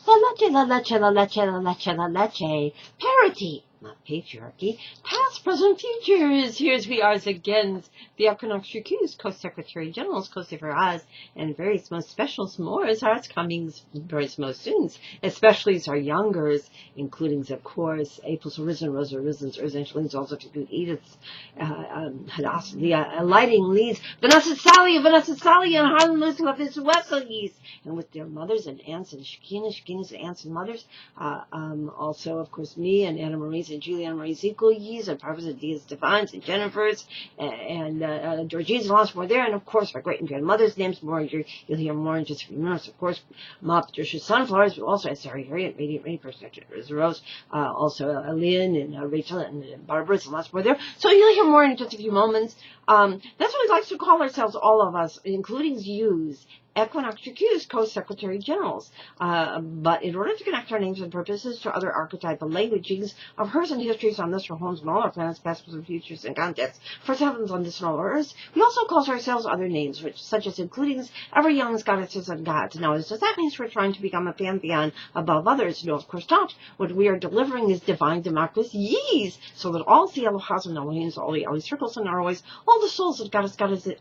LALECHELALECHE. Parity, not patriarchy. Past, present, futures. Here's we are again, the Equinoxtrueqsz, Co-Secretary Generals, Co-Secretary and various most special s'mores, hearts, Comingsz, various most students, especially our youngers, including, of course, April's Arisen, Rosa Arisen's, Urzenschlings, also to good Edith's, Hadas, Leah, Lighting Leads, Vanessa Sally, and Harlan Lewis, of his Wesleys, and with their mothers and aunts and Shekina's aunts and mothers, also, of course, me and Anna Marie's and Juliana Marie's equals, and Barbara's and Dia's Divines and Jennifer's, and Georgie's and lots more there, and of course, our great and grandmother's names, more, you'll hear more in just a few minutes, of course, Ma Patricia's Sunflowers, but also Sarah Harriet, Radiant Rainy, Perspective, Rose, also Lynn and Rachel and Barbara's and lots more there, so you'll hear more in just a few moments. That's what we like to call ourselves, all of us, including yous, Equinoxtrueqsz, Co-Secretary Generals. But in order to connect our names and purposes to other archetypal languages of hers and histories on this, for homes and all our planets, past, present, futures, and contexts, first heavens on this and all earths, we also call ourselves other names, which such as including ever young goddesses and gods. Now, does that mean we're trying to become a pantheon above others? No, of course not. What we are delivering is divine democracies, so that all the Elohas and Elohims, all the Eli circles and always, all the souls that God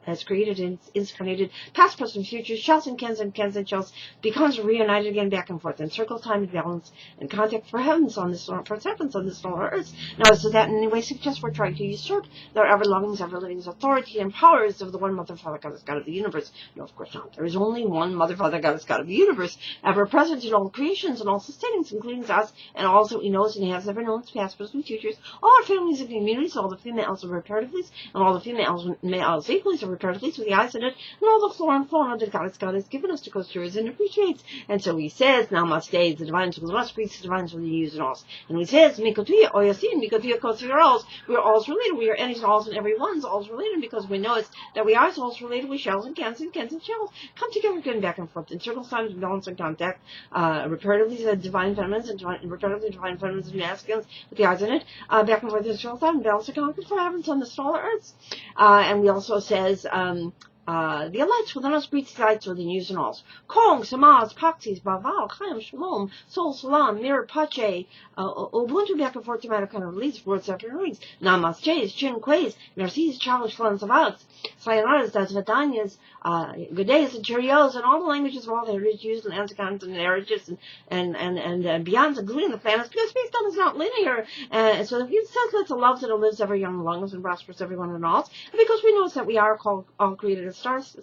has created and incarnated, past, present, futures, shells and cans and shells, becomes reunited again, back and forth in circle, time, and balance, and contact for heavens on this, for heavens on this solar earth. Now, does that in any way suggest we're trying to usurp their ever-loving, ever-living authority and powers of the one Mother, Father, Goddess, God of the universe? No, of course not. There is only one Mother, Father, Goddess, God of the universe, ever present in all creations and all sustainings, including us, and all that he knows and he has ever known, past, present, futures, all our families and communities, all the females of reparatively, and all the females males equally of reparatively with the eyes in it, and all the flora and fauna that God has given us to co-steers and appreciates. And so he says, Namaste, the divines will not speak, the divines will use and all. And he says, Mikotuya, Oyasin, Mikotuya, Kosirals, we're all related, we are any alls and every one's all related, because we know it's that we are all related, we shells and cans and shells come together again, back and forth in circles, times, balance, and contact, reparatively the divine feminines and reparatively divine feminines and masculines with the eyes in it, back and forth in circles, time, balance, and contact for heavens on the solar earths. And we also says, the elites within us greet the lights within yous and alls. Comingsz, Amaz, Paxis, Baval, Chaim, Shalom, Sol, Salam, Mir, Pache, Ubuntu, back and forth, to matter kind of release, words after rings, Namaste, Chin, Quays, Mercies, Charles, Flans of Outs, Sayanaras, Das Vadanyas, good days and cheerios, and all the languages of all the heritage used, and lexicons and narratives, and beyond, including the planets, because space time is not linear. So if you sense that the love that lives ever young among us and prospers everyone and all, and because we know that we are all created as stars,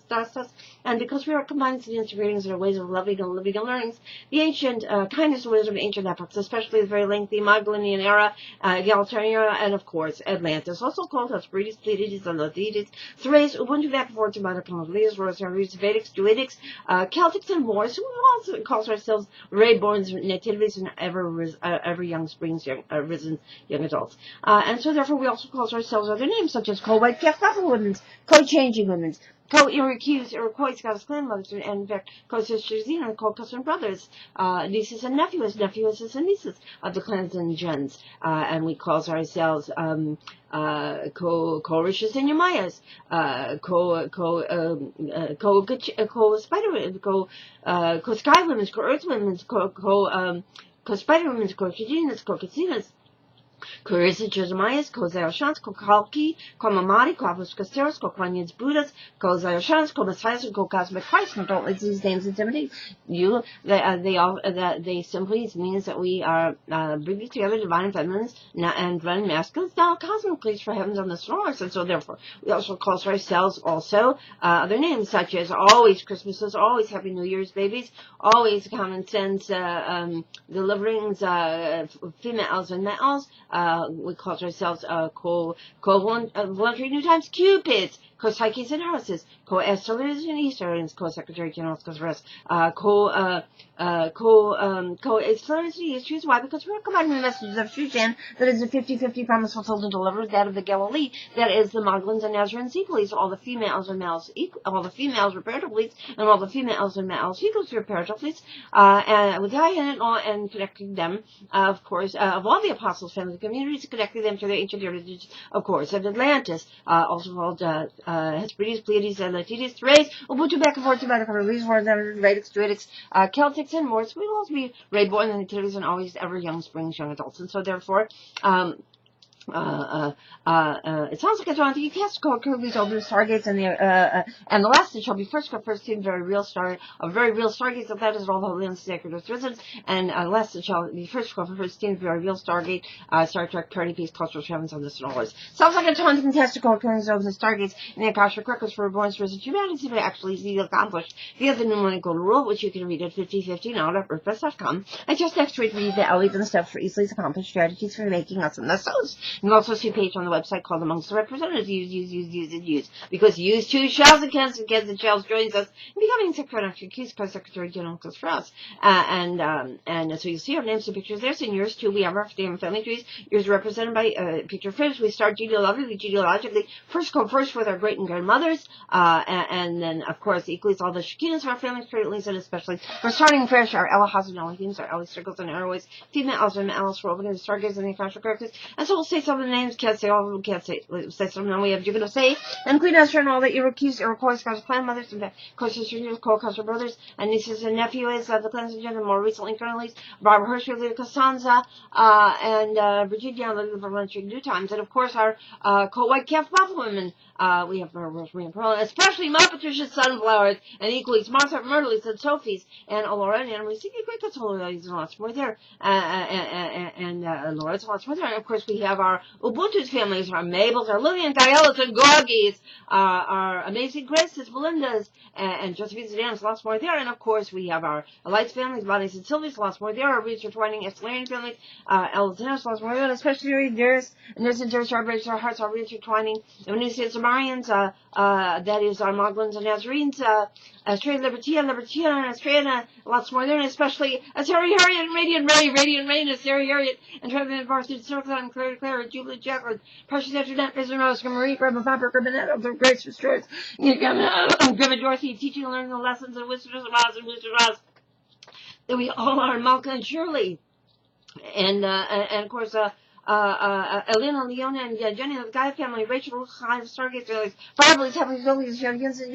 and because we are combining the integrating in our ways of loving and living and learnings, the ancient kindness and wisdom of ancient epochs, especially the very lengthy Magdalenian era, egalitarian era, and of course Atlantis, also called Hesperides, Pleiades, and Latides, Thrace, Ubuntu, back and forth, to matter kind of leaders, Rosarians, Vedics, Druidics, Celtics, and more. So we also call ourselves Rayborns, Nativities, and ever young springs, risen young adults. And so therefore we also call ourselves other names, such as co-white women's, co-changing women's, Iroquois, Scottish grandmothers, and in fact, co-sisters, and co-cousin brothers, nieces and nephews and nieces of the clans and gens, and we call ourselves co-Rishas and Yamayas, co-Spider-Women, co-Sky Women's, co-Earth Women's, co-Spider Women's, co-Kajinas, co-Kasinas, Carissa Jeremias, Kozayoshans, Kokalki, Komamari, Klavus Casteros, Kokwanians Buddhas, Kozayoshans, Komasias, and Couszmic Chrisztsz. Now, don't let these names intimidate you. They simply means that we are bringing together divine feminines and divine masculines, now cosmically for heavens on the stars. And so therefore, we also call ourselves also other names such as always Christmases, always Happy New Year's babies, always common sense deliverings, females and males. We call ourselves voluntary new times Cupids, co-psyches and houses, co-astrologers and Easterns, co-secretary generals, co-explorers and histories. Why? Because we're combining the messages of Shushan, that is the 50-50 promise fulfilled and delivered, that of the Galilee, that is the Magdalens and Nazarenes equally, so all the females and males all the females reparatively, and all the females and males equals reparatively, and with the eye in it all, and connecting them, of course, of all the apostles' family communities, connecting them to their ancient heritage, of course, of Atlantis, also called Hesperides, Pleiades, and Latides, Thrace, Ubuntu, back and forth, to matter kind of reasons, Vedics, Druidics, Celtic, targets, and more. So we will always be reborn in activities and always ever young springs, young adults. And so therefore, it sounds like it's on the cast code Kirby's over Stargates and the last it shall be first team very real Stargates, so that is all the holy and sacred residents, and last it shall be first team very real Stargate, Star Trek, Party, Peace, Cultural Heavens, and this and all this. Sounds like it's on the contested code Kirby's over the Stargates and the Couszmic Chrisztsz for reborn residents. Humanity may actually see accomplished via the mnemonic golden rule, which you can read at 5050 now at WordPress.com. And just next week read the 11 steps for easily accomplished strategies for making us and the souls. You can also see a page on the website called Amongst the Representatives. Use. Because use too shells against the shells joins us in becoming Equinoxtrueqsz, Co-Secretary General for us. And so you see our names and pictures there. So in yours too, we have our family trees. Yours represented by picture first. We start genealogically. First go first with our great and grandmothers. And then, of course, equally all the Shekinahs of our family trees, and especially we're starting fresh. Our Elohas and Elohims, our Eli circles and arrows, female Elzim, Alice, Robin, and Stargates, and the Couszmic Chrisztsz. And so we'll say some of the names, can't say all of them, can't say some of them. We have Juvenile Say, and Queen Esther, and all the Iroquois, Scottish clan-mothers, and co-sisters, co-cousin brothers, and nieces and nephews of the clans of gender, more recently, currently, Barbara Hershey, Lita Costanza, and Virginia, living for lunch in New Times, and of course our co-white calf buffalo women. We have Rosemary and Pearl, especially my Patricia's sunflowers, and equally Martha Myrtle's and Sophie's, and Laura and Anna Marie, great consolidations, and lots more there, and Laura's lots more there, and of course we have our Ubuntu's families, our Mabels, our Lillian, Gaelas, and Gorgies, our Amazing Graces, Belinda's, and Josephine's and Dan's, lots more there, and of course we have our Light's families, Bonnie's and Sylvie's, lots more there, our Richard Twining, Escalarian families, Ella's and lots more there, and especially Darius, and there's our Breaks, our Hearts, our Richard Twining, and when you see it's Marians, that is our Moglins and Nazarenes, Australia, Libertia, and Australia, lots more there, and especially Harriet, Radiant Rain, Harriet, and Trevor, Varsity, Circle, and Clara, Jubilee, Jacqueline, Precious Antoinette, Mr. Rose, Marie, Grandma, Papa, Grandma, of Grace Restored, Grandma Dorothy, teaching and learning the lessons of Wizards of Oz and Wizards of Oz, that we all are, Malka and Shirley, and of course, Elena, Leona, and Jenny of the Guy family, Rachel, Ruth, Stargate families, Barbara's Heavenly Families, Jens and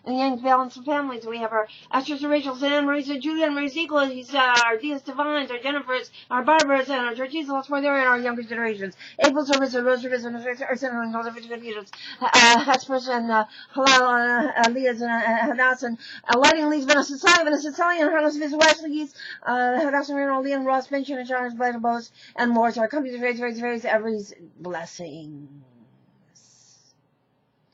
Yang Balance families. We have our Esther's and Rachel's and Anne Marie's and Julia and Marie's equals, our Dia's Divines, our Jennifer's, our Barbara's, and our Georgie's, lots more there in our younger generations. April's, our Rosaries, and all the different computers. Hesper's and Halal, Leah's, and Hadass, and Lighting Lee's, Vanessa Sally, and Harness Viz Wesley's, Hadass and Leah and Ross Bench, and John's Blade of Bows, and more. So our computers, every blessing.